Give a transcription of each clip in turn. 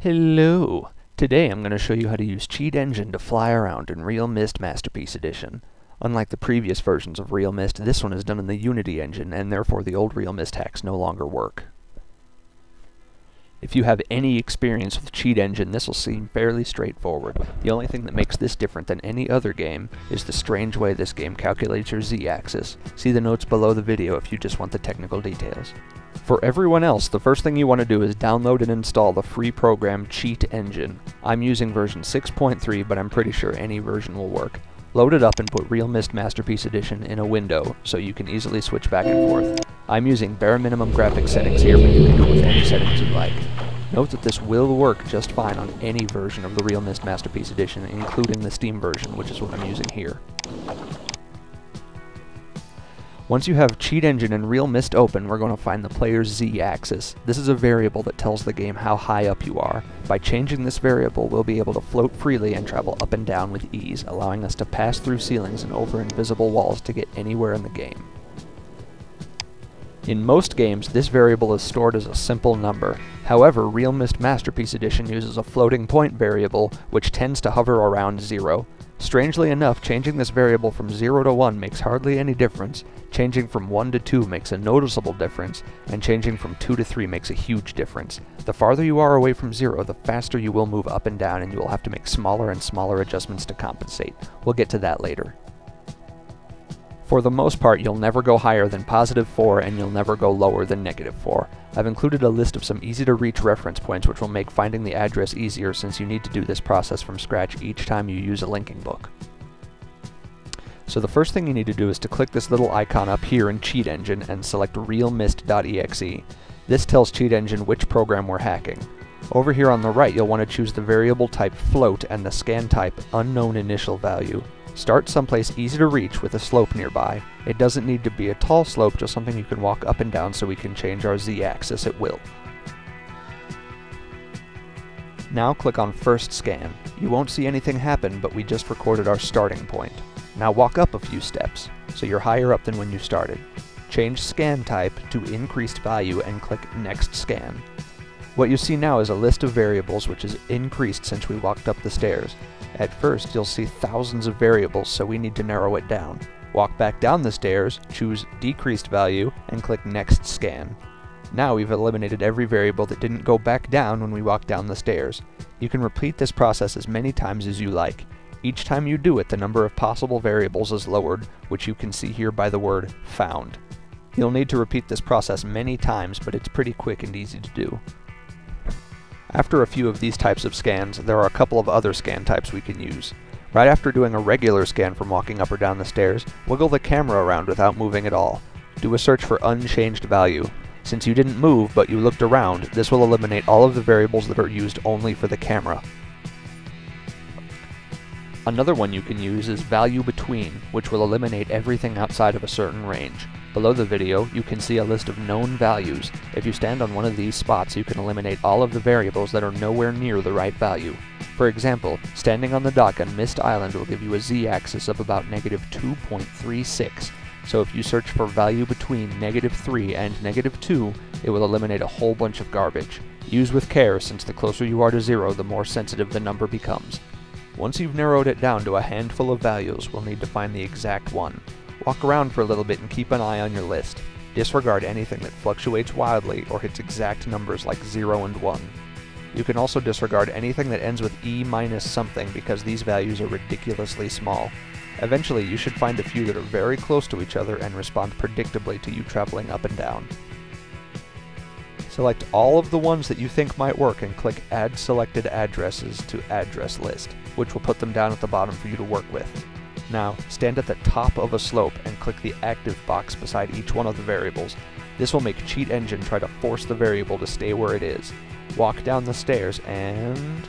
Hello! Today I'm going to show you how to use Cheat Engine to fly around in RealMyst Masterpiece Edition. Unlike the previous versions of RealMyst, this one is done in the Unity engine, and therefore the old RealMyst hacks no longer work. If you have any experience with Cheat Engine, this will seem fairly straightforward. The only thing that makes this different than any other game is the strange way this game calculates your z-axis. See the notes below the video if you just want the technical details. For everyone else, the first thing you want to do is download and install the free program Cheat Engine. I'm using version 6.3, but I'm pretty sure any version will work. Load it up and put RealMyst Masterpiece Edition in a window so you can easily switch back and forth. I'm using bare minimum graphics settings here, but you can go with any settings you like. Note that this will work just fine on any version of the RealMyst Masterpiece Edition, including the Steam version, which is what I'm using here. Once you have Cheat Engine and RealMyst open, we're going to find the player's z-axis. This is a variable that tells the game how high up you are. By changing this variable, we'll be able to float freely and travel up and down with ease, allowing us to pass through ceilings and over invisible walls to get anywhere in the game. In most games, this variable is stored as a simple number. However, RealMyst Masterpiece Edition uses a floating point variable, which tends to hover around 0. Strangely enough, changing this variable from 0 to 1 makes hardly any difference, changing from 1 to 2 makes a noticeable difference, and changing from 2 to 3 makes a huge difference. The farther you are away from 0, the faster you will move up and down, and you will have to make smaller and smaller adjustments to compensate. We'll get to that later. For the most part, you'll never go higher than +4, and you'll never go lower than -4. I've included a list of some easy-to-reach reference points which will make finding the address easier, since you need to do this process from scratch each time you use a linking book. So the first thing you need to do is to click this little icon up here in Cheat Engine and select realmyst.exe. This tells Cheat Engine which program we're hacking. Over here on the right, you'll want to choose the variable type float and the scan type unknown initial value. Start someplace easy to reach with a slope nearby. It doesn't need to be a tall slope, just something you can walk up and down so we can change our z-axis at will. Now click on First Scan. You won't see anything happen, but we just recorded our starting point. Now walk up a few steps, so you're higher up than when you started. Change scan type to increased value and click Next Scan. What you see now is a list of variables which is increased since we walked up the stairs. At first, you'll see thousands of variables, so we need to narrow it down. Walk back down the stairs, choose Decreased Value, and click Next Scan. Now we've eliminated every variable that didn't go back down when we walked down the stairs. You can repeat this process as many times as you like. Each time you do it, the number of possible variables is lowered, which you can see here by the word Found. You'll need to repeat this process many times, but it's pretty quick and easy to do. After a few of these types of scans, there are a couple of other scan types we can use. Right after doing a regular scan from walking up or down the stairs, wiggle the camera around without moving at all. Do a search for unchanged value. Since you didn't move but you looked around, this will eliminate all of the variables that are used only for the camera. Another one you can use is value between, which will eliminate everything outside of a certain range. Below the video, you can see a list of known values. If you stand on one of these spots, you can eliminate all of the variables that are nowhere near the right value. For example, standing on the dock on Myst Island will give you a z-axis of about -2.36. So if you search for value between -3 and -2, it will eliminate a whole bunch of garbage. Use with care, since the closer you are to 0, the more sensitive the number becomes. Once you've narrowed it down to a handful of values, we'll need to find the exact one. Walk around for a little bit and keep an eye on your list. Disregard anything that fluctuates wildly or hits exact numbers like 0 and 1. You can also disregard anything that ends with E minus something, because these values are ridiculously small. Eventually, you should find a few that are very close to each other and respond predictably to you traveling up and down. Select all of the ones that you think might work and click Add Selected Addresses to Address List, which will put them down at the bottom for you to work with. Now, stand at the top of a slope and click the active box beside each one of the variables. This will make Cheat Engine try to force the variable to stay where it is. Walk down the stairs and...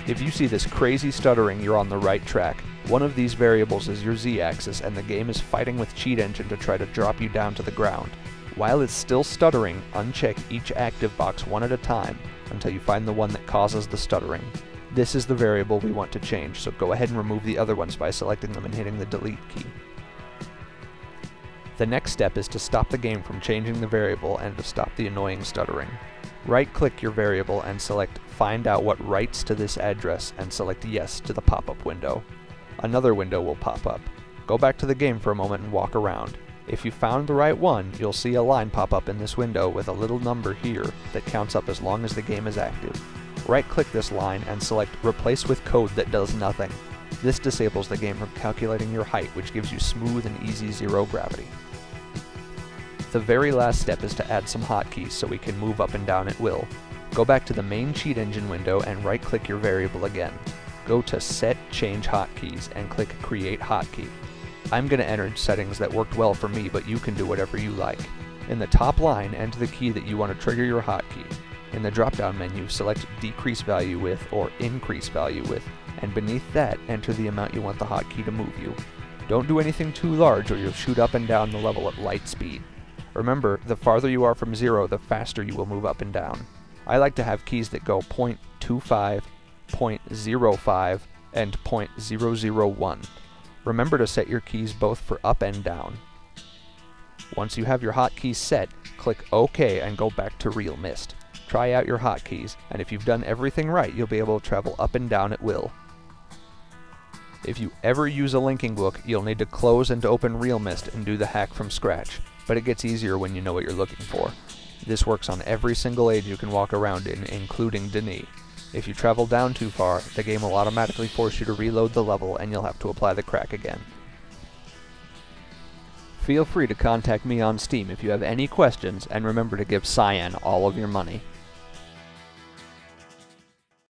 If you see this crazy stuttering, you're on the right track. One of these variables is your z-axis, and the game is fighting with Cheat Engine to try to drop you down to the ground. While it's still stuttering, uncheck each active box one at a time until you find the one that causes the stuttering. This is the variable we want to change, so go ahead and remove the other ones by selecting them and hitting the delete key. The next step is to stop the game from changing the variable and to stop the annoying stuttering. Right-click your variable and select Find out what writes to this address and select Yes to the pop-up window. Another window will pop up. Go back to the game for a moment and walk around. If you found the right one, you'll see a line pop up in this window with a little number here that counts up as long as the game is active. Right-click this line and select Replace with code that does nothing. This disables the game from calculating your height, which gives you smooth and easy zero gravity. The very last step is to add some hotkeys so we can move up and down at will. Go back to the main cheat engine window and right-click your variable again. Go to Set Change Hotkeys and click Create Hotkey. I'm going to enter settings that worked well for me, but you can do whatever you like. In the top line, enter the key that you want to trigger your hotkey. In the drop-down menu, select Decrease Value With or Increase Value With, and beneath that, enter the amount you want the hotkey to move you. Don't do anything too large or you'll shoot up and down the level at light speed. Remember, the farther you are from 0, the faster you will move up and down. I like to have keys that go 0.25, 0.05, and 0.001. Remember to set your keys both for up and down. Once you have your hotkeys set, click OK and go back to RealMyst. Try out your hotkeys, and if you've done everything right, you'll be able to travel up and down at will. If you ever use a linking book, you'll need to close and open RealMyst and do the hack from scratch, but it gets easier when you know what you're looking for. This works on every single age you can walk around in, including Denis. If you travel down too far, the game will automatically force you to reload the level and you'll have to apply the crack again. Feel free to contact me on Steam if you have any questions, and remember to give Cyan all of your money.